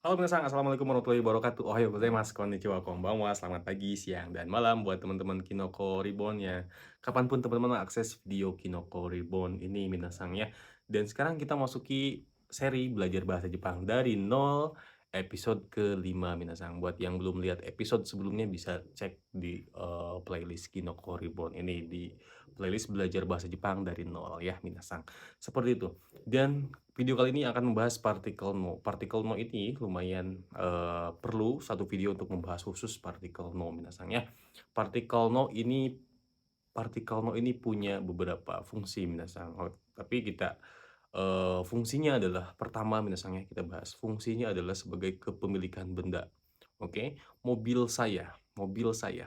Halo minasan, assalamualaikum warahmatullahi wabarakatuh. Ohayou gozaimasu, konnichiwa, konbanwa, selamat pagi, siang, dan malam buat teman-teman Kinoko Reborn ya. Kapanpun teman-teman mengakses video Kinoko Reborn ini minasan ya. Dan sekarang kita masuki seri belajar bahasa Jepang dari nol episode ke-5 minasan. Buat yang belum lihat episode sebelumnya bisa cek di playlist Kinoko Reborn ini di playlist belajar bahasa Jepang dari nol ya minasan. Seperti itu. Dan video kali ini akan membahas partikel no. Partikel no ini lumayan perlu satu video untuk membahas khusus partikel no minasan ya. Partikel no ini punya beberapa fungsi minasan. Tapi kita fungsinya adalah pertama minasan ya kita bahas. Fungsinya adalah sebagai kepemilikan benda. Oke, mobil saya.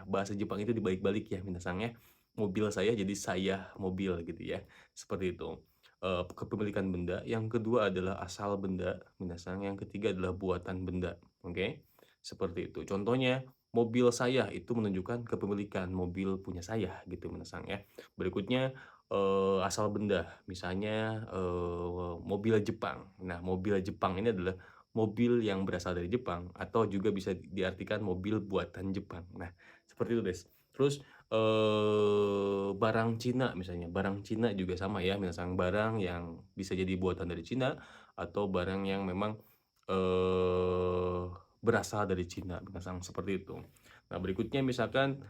Bahasa Jepang itu dibalik-balik ya minasan ya. Mobil saya jadi saya mobil gitu ya. Seperti itu kepemilikan benda, yang kedua adalah asal benda, minasan, yang ketiga adalah buatan benda, oke? Seperti itu. Contohnya, mobil saya itu menunjukkan kepemilikan mobil punya saya gitu, minasan ya. Berikutnya, asal benda, misalnya, mobil Jepang. Nah, mobil Jepang ini adalah mobil yang berasal dari Jepang atau juga bisa diartikan mobil buatan Jepang. Nah, seperti itu, guys. Terus barang Cina misalnya, barang Cina juga sama ya, misalnya barang yang bisa jadi buatan dari Cina atau barang yang memang, berasal dari Cina, misalnya seperti itu. Nah, berikutnya misalkan,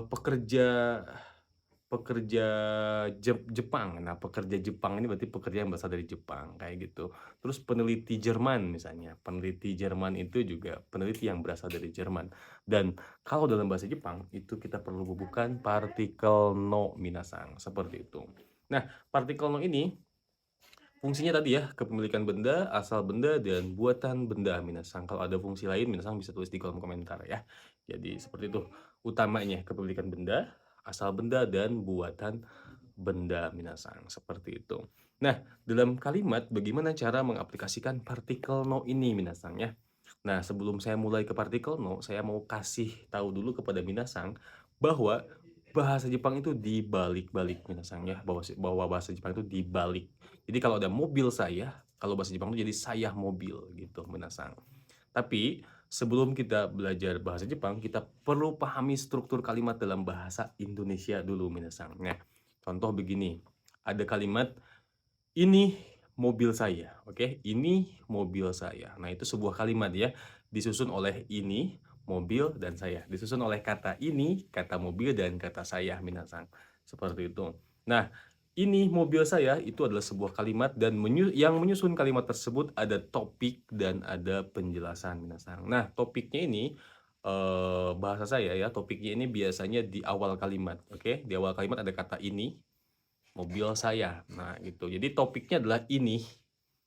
pekerja pekerja Jepang. Nah, pekerja Jepang ini berarti pekerja yang berasal dari Jepang, kayak gitu. Terus peneliti Jerman misalnya, peneliti Jerman itu juga peneliti yang berasal dari Jerman. Dan kalau dalam bahasa Jepang, itu kita perlu bubukan partikel no minasan, seperti itu. Nah, partikel no ini fungsinya tadi ya, kepemilikan benda, asal benda, dan buatan benda minasan. Kalau ada fungsi lain minasan bisa tulis di kolom komentar ya. Jadi seperti itu, utamanya kepemilikan benda, asal benda, dan buatan benda minasan, seperti itu. Nah, dalam kalimat bagaimana cara mengaplikasikan partikel no ini minasan ya. Nah, sebelum saya mulai ke partikel no, saya mau kasih tahu dulu kepada minasan bahwa bahasa Jepang itu dibalik-balik minasan ya, bahwa bahasa Jepang itu dibalik. Jadi kalau ada mobil saya, kalau bahasa Jepang itu jadi saya mobil gitu minasan. Tapi sebelum kita belajar bahasa Jepang, kita perlu pahami struktur kalimat dalam bahasa Indonesia dulu minasan. Nah, contoh begini, ada kalimat, "Ini mobil saya," oke? "Ini mobil saya." Nah, itu sebuah kalimat ya, disusun oleh ini, mobil, dan saya. Disusun oleh kata ini, kata mobil, dan kata saya minasan. Seperti itu. Nah, "Ini mobil saya" itu adalah sebuah kalimat dan yang menyusun kalimat tersebut ada topik dan ada penjelasan minasan. Nah, topiknya ini, bahasa saya ya, topiknya ini biasanya di awal kalimat, oke? Di awal kalimat ada kata ini, mobil saya. Nah, gitu. Jadi topiknya adalah ini,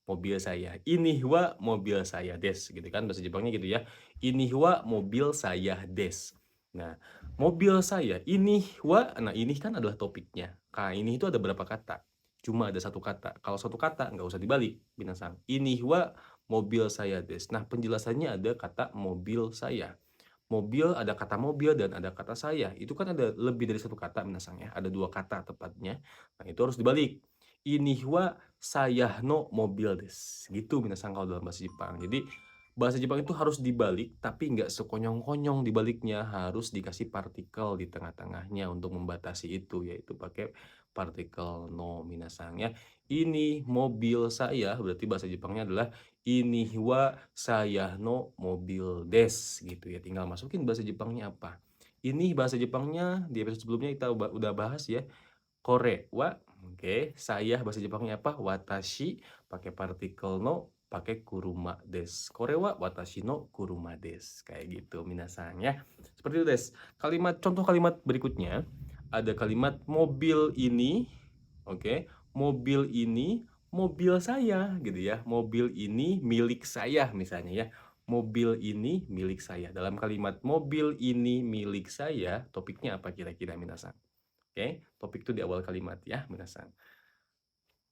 mobil saya. Ini wa mobil saya des, gitu kan bahasa Jepangnya gitu ya. Ini wa mobil saya des. Nah, mobil saya ini wa, nah ini kan adalah topiknya. Nah, ini itu ada berapa kata? Cuma ada satu kata. Kalau satu kata nggak usah dibalik, binasang. Ini wa mobil saya des. Nah, penjelasannya ada kata mobil saya. Mobil, ada kata mobil dan ada kata saya. Itu kan ada lebih dari satu kata minasang ya, ada 2 kata tepatnya. Nah, itu harus dibalik. "Ini wa saya no mobil des." Gitu minasang kalau dalam bahasa Jepang. Jadi, bahasa Jepang itu harus dibalik, tapi nggak sekonyong-konyong dibaliknya, harus dikasih partikel di tengah-tengahnya untuk membatasi itu, yaitu pakai partikel no minasang ya. "Ini mobil saya," berarti bahasa Jepangnya adalah "Ini wa saya no mobil des," gitu ya, tinggal masukin bahasa Jepangnya apa. Ini bahasa Jepangnya di episode sebelumnya kita udah bahas ya, kore wa, oke. Saya bahasa Jepangnya apa, watashi, pakai partikel no, pakai kuruma des. Kore wa watashi no kuruma des, kayak gitu minasan ya. Seperti itu des. Contoh kalimat berikutnya, ada kalimat mobil ini, oke, mobil ini mobil saya gitu ya. Mobil ini milik saya misalnya ya. Mobil ini milik saya. Dalam kalimat mobil ini milik saya, topiknya apa kira-kira minasan? Oke, topik itu di awal kalimat ya minasan.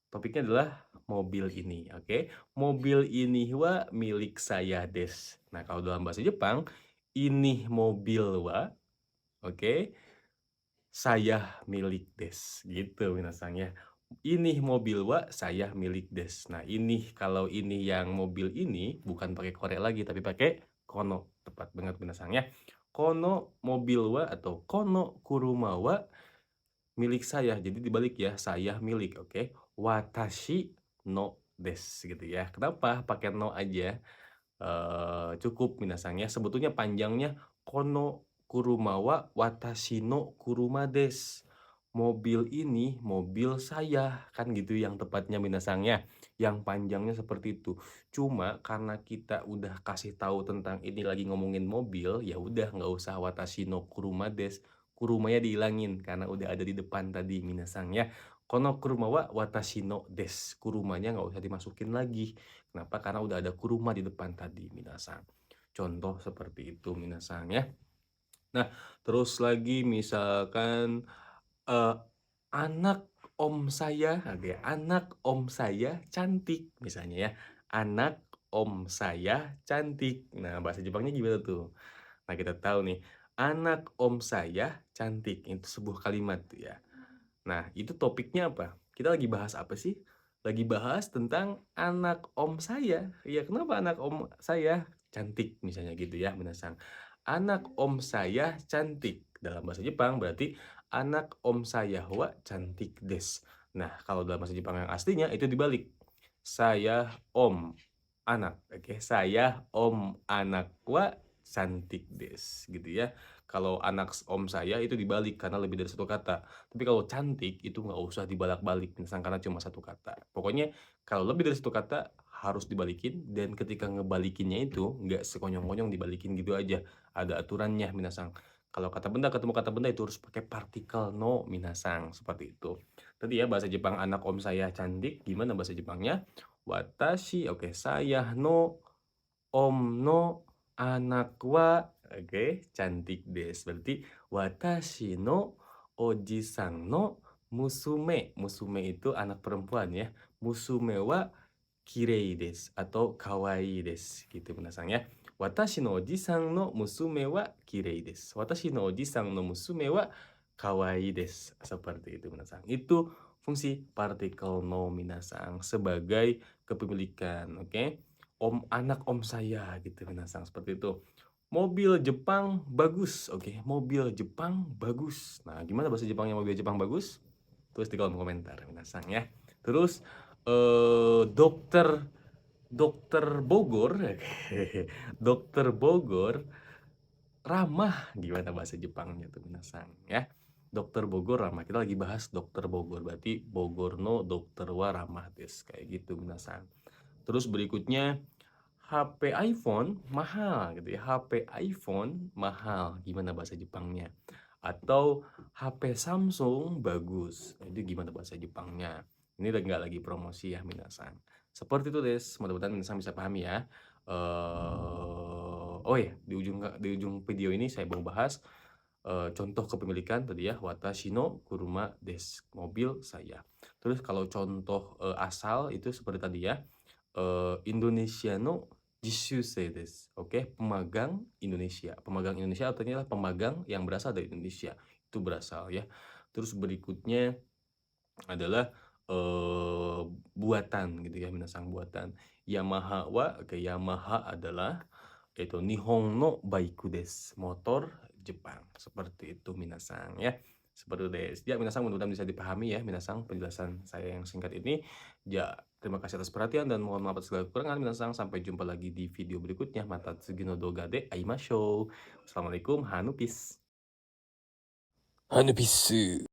Topiknya adalah mobil ini, oke. Mobil ini wa milik saya des. Nah, kalau dalam bahasa Jepang, ini mobil wa, oke, saya milik des. Gitu minasan ya. Ini mobil wa saya milik des. Nah, ini kalau ini yang mobil ini bukan pakai kore lagi tapi pakai kono. Tepat banget minasang ya. Kono mobil wa atau kono kuruma wa milik saya. Jadi dibalik ya, saya milik, oke. Watashi no des gitu ya. Kenapa pakai no aja? Cukup minasang ya. Sebetulnya panjangnya kono kuruma wa watashi no kuruma des. Mobil ini mobil saya, kan gitu yang tepatnya minasang ya. Yang panjangnya seperti itu. Cuma karena kita udah kasih tahu tentang ini lagi ngomongin mobil, ya udah nggak usah watashi no kuruma des. Kurumanya dihilangin karena udah ada di depan tadi minasang ya. Kono kuruma wa watashi no des. Kurumanya nggak usah dimasukin lagi. Kenapa? Karena udah ada kuruma di depan tadi minasang. Contoh seperti itu minasang ya. Nah, terus lagi misalkan, eee, anak om saya, oke, anak om saya cantik misalnya ya, anak om saya cantik. Nah, bahasa Jepangnya gimana tuh? Nah, kita tahu nih, anak om saya cantik, itu sebuah kalimat tuh ya. Nah, itu topiknya apa? Kita lagi bahas apa sih? Lagi bahas tentang anak om saya. Iya, kenapa anak om saya cantik misalnya gitu ya, minasang. Anak om saya cantik. Dalam bahasa Jepang berarti anak om saya wa cantik des. Nah, kalau dalam bahasa Jepang yang aslinya itu dibalik. Saya om anak, oke. Saya om anak wa cantik des gitu ya. Kalau anak om saya itu dibalik karena lebih dari satu kata. Tapi kalau cantik itu nggak usah dibalak-balik misalkan karena cuma satu kata. Pokoknya kalau lebih dari satu kata harus dibalikin dan ketika ngebalikinnya itu nggak sekonyong-konyong dibalikin gitu aja. Ada aturannya minasang. Kalau kata benda ketemu kata benda itu harus pakai partikel no minasang seperti itu. Tadi ya bahasa Jepang anak om saya cantik gimana bahasa Jepangnya? Watashi, oke, saya no om no anak wa, oke, cantik des. Berarti watashi no oji-san no musume. Musume itu anak perempuan ya. Musume wa kirei desu atau kawaii desu gitu minasang ya. Watashi no oji-san no musume wa kirei desu. Watashi no oji-san no musume wa kawaii desu. Seperti itu minasang. Itu fungsi partikel no minasang sebagai kepemilikan, oke. Anak om saya gitu minasang seperti itu. Mobil Jepang bagus, oke. Mobil Jepang bagus. Nah, gimana bahasa Jepangnya mobil Jepang bagus? Tulis di kolom komentar minasang ya. Terus dokter dokter Bogor, dokter Bogor ramah. Gimana bahasa Jepangnya tuh minasang ya? Dokter Bogor ramah. Kita lagi bahas dokter Bogor. Berarti Bogor no dokter wa ramah des. Kayak gitu minasang. Terus berikutnya HP iPhone mahal gitu ya. HP iPhone mahal. Gimana bahasa Jepangnya? Atau HP Samsung bagus. Itu gimana bahasa Jepangnya? Ini udah nggak lagi promosi ya minasang. Seperti itu des. Mudah-mudahan minasang bisa pahami ya. Oh ya, di ujung video ini saya mau bahas contoh kepemilikan tadi ya, watashi no kuruma desu, mobil saya. Terus kalau contoh asal itu seperti tadi ya, Indonesia no jishusei desu. Oke, pemagang Indonesia. Pemagang Indonesia artinya adalah pemagang yang berasal dari Indonesia. Itu berasal ya. Terus berikutnya adalah buatan gitu ya, minasang buatan. Yamaha wa, oke, Yamaha adalah itu Nihon no baiku desu, motor Jepang. Seperti itu minasang ya. Seperti itu des. Ya minasang mudah-mudahan bisa dipahami ya minasang penjelasan saya yang singkat ini. Ya, terima kasih atas perhatian dan mohon maaf atas segala kekurangan minasang. Sampai jumpa lagi di video berikutnya. Matatsugi no doga de aimashou. Assalamualaikum, hanupis. ハヌピッス。